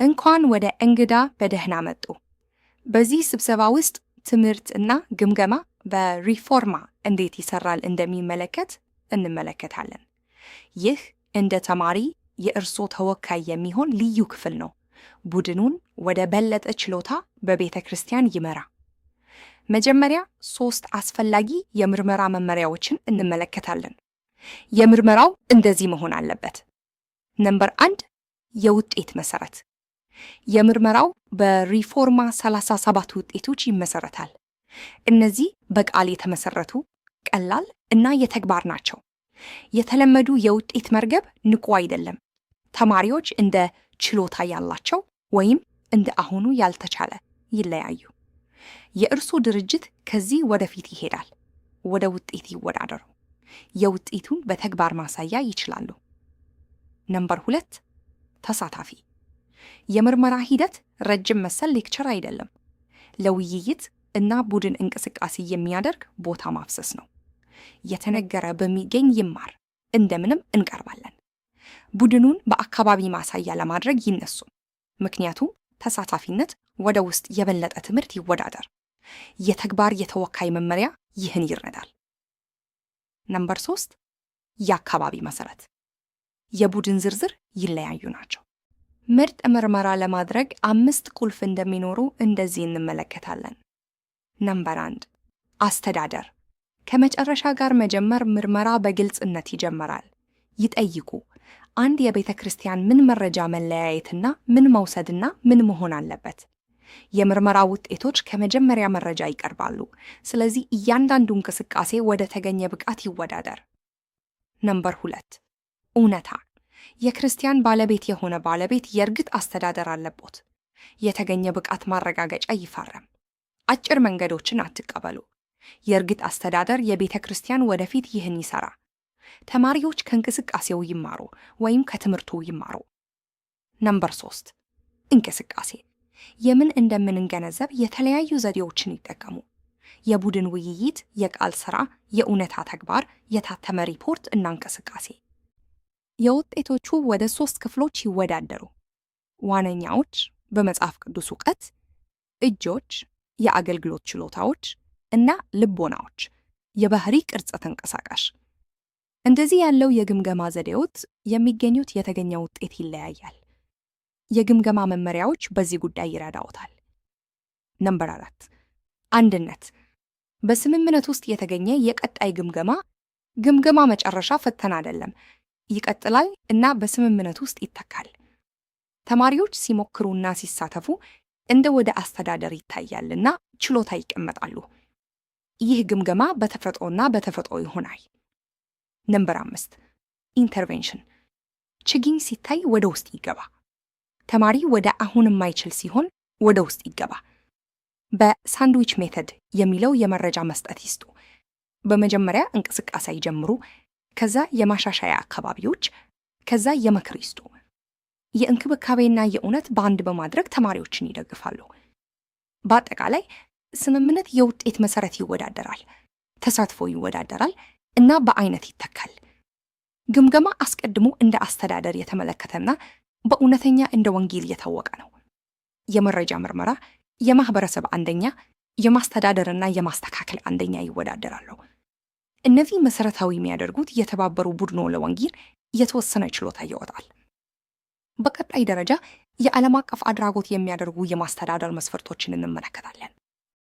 እንኳን ወደ እንግዳ በደህና መጡ። በዚህ ስብሰባ ውስጥ ትምህርት እና ግምገማ በሪፎርማ እንዴት ይሰራል እንደሚመለከት እንመለከታለን። ይህ እንደ ተማሪ የእርሶ ተወካይ የሚሆን ልዩ ክፍል ነው። ቡድኑን ወደ በለጠ ችሎታ በቤተ ክርስቲያን ይመራ። መጀመሪያ 3 አስፈላጊ የምርመራ መመሪያዎችን እንመለከታለን። የምርመራው እንደዚህ መሆን አለበት። ነምበር 1 የውጤት መሰረት። የምርመራው በሪፎርማ 37 ውጤቶች ይመሰረታል። እነዚህ በቃል የተመሰረቱ ቀላል እና የተግባር ናቸው። የተለመዱ የውጤት መርገብ ንቁ አይደለም። ተማሪዎች እንደ ችሎታ ያላቸው ወይም እንደ አሁኑ ያልተቻለ ይለያዩ። የእርሱ ድርጅት ከዚህ ወደፊት ይሄዳል። ወደ ውጤት ይወዳደሩ። የውጤቱን በተግባር ማሳያ ይችላሉ። ነምበር 2 ተሳታፊ። የምርመራ ሂደት ረጅም መሰል ሌክቸር አይደለም። ለውይይት እና ቡድን እንቅስቃሴ የሚያደርግ ቦታ ማፍሰስ ነው። የተነገረ በሚገኝ ይማር። እንደምንም እንቀርባለን። ቡድኑን በአካባቢ ማሳያ ለማድረግ ይነሱ። ምክንያቱም ተሳታፊነት ወደ ውስጥ የበለጠ ትምህርት ይወዳደር። የተግባር የተወካይ መመሪያ ይህን ይረዳል። ነምበር 3 የአካባቢ መሰረት። የቡድን ዝርዝር ይለያዩ ናቸው። ምርጥ ምርመራ ለማድረግ 5 ቁልፍ እንደሚኖሩ እንደዚህ እንመለከታለን። ነምበር 1 አስተዳደር። ከመጨረሻ ጋር መጀመር ምርመራ በግልጽነት ይጀምራል። ይጠይቁ። አንድ የቤተ ክርስቲያን ምን መረጃ መለያየትና ምን መውሰድና ምን መሆን አለበት? የምርመራ ውጤቶች ከመጀመሪያ መረጃ ይቀርባሉ። ስለዚህ እያንዳንዱ እንቅስቃሴ ወደ ተገኘ ብቃት ይወዳደር። ነምበር 2 እውነታ። የክርስቲያን ባለቤት የሆነ ባለቤት የእርግጥ አስተዳደር አለቦት። የተገኘ ብቃት ማረጋገጫ ይፈረም። አጭር መንገዶችን አትቀበሉ። የእርግጥ አስተዳደር የቤተ ክርስቲያን ወደፊት ይህን ይሰራ። ተማሪዎች ከእንቅስቃሴው ይማሩ ወይም ከትምህርቱ ይማሩ። ነምበር 3 እንቅስቃሴ። የምን እንደምንገነዘብ የተለያዩ ዘዴዎችን ይጠቀሙ። የቡድን ውይይት፣ የቃል ሥራ፣ የእውነታ ተግባር፣ የታተመ ሪፖርት እና እንቅስቃሴ። የውጤቶቹ ወደ 3 ክፍሎች ይወዳደሩ። ዋነኛዎች በመጽሐፍ ቅዱስ እውቀት፣ እጆች፣ የአገልግሎት ችሎታዎች እና ልቦናዎች፣ የባህሪ ቅርጽ ተንቀሳቃሽ። እንደዚህ ያለው የግምገማ ዘዴዎች የሚገኙት የተገኘ ውጤት ይለያያል። የግምገማ መመሪያዎች በዚህ ጉዳይ ይረዳዎታል። ነምበር 4 አንድነት። በስምምነት ውስጥ የተገኘ የቀጣይ ግምገማ መጨረሻ ፈተና አይደለም፣ ይቀጥላል እና በስምምነት ውስጥ ይተካል። ተማሪዎች ሲሞክሩና ሲሳተፉ እንደ ወደ አስተዳደር ይታያልና ችሎታ ይቀመጣሉ። ይህ ግምገማ በተፈጥሮና በተፈጥሮ ይሆናል። ነምበር 5 ኢንተርቬንሽን። ችግኝ ሲታይ ወደ ውስጥ ይገባ። ተማሪ ወደ አሁን የማይችል ሲሆን ወደ ውስጥ ይገባ። በሳንድዊች ሜተድ የሚለው የመረጃ መስጠት ይስጡ። በመጀመሪያ እንቅስቃሴ ይጀምሩ፣ ከዛ የማሻሻያ አካባቢዎች፣ ከዛ የምክር ይስጡ። የእንክብካቤና የእውነት በአንድ በማድረግ ተማሪዎችን ይደግፋሉ። በአጠቃላይ ስምምነት የውጤት መሰረት ይወዳደራል፣ ተሳትፎ ይወዳደራል እና በአይነት ይተካል። ግምገማ አስቀድሞ እንደ አስተዳደር የተመለከተና በእውነተኛ እንደ ወንጌል የታወቀ ነው። የመረጃ ምርመራ፣ የማህበረሰብ አንደኛ፣ የማስተዳደርና የማስተካከል አንደኛ ይወዳደራሉ። እነዚህ መሰረታዊ የሚያደርጉት የተባበሩ ቡድኖ ለወንጌል የተወሰነ ችሎታ ይወጣል። በቀጣይ ደረጃ የዓለም አቀፍ አድራጎት የሚያደርጉ የማስተዳደር መስፈርቶችን እንመለከታለን።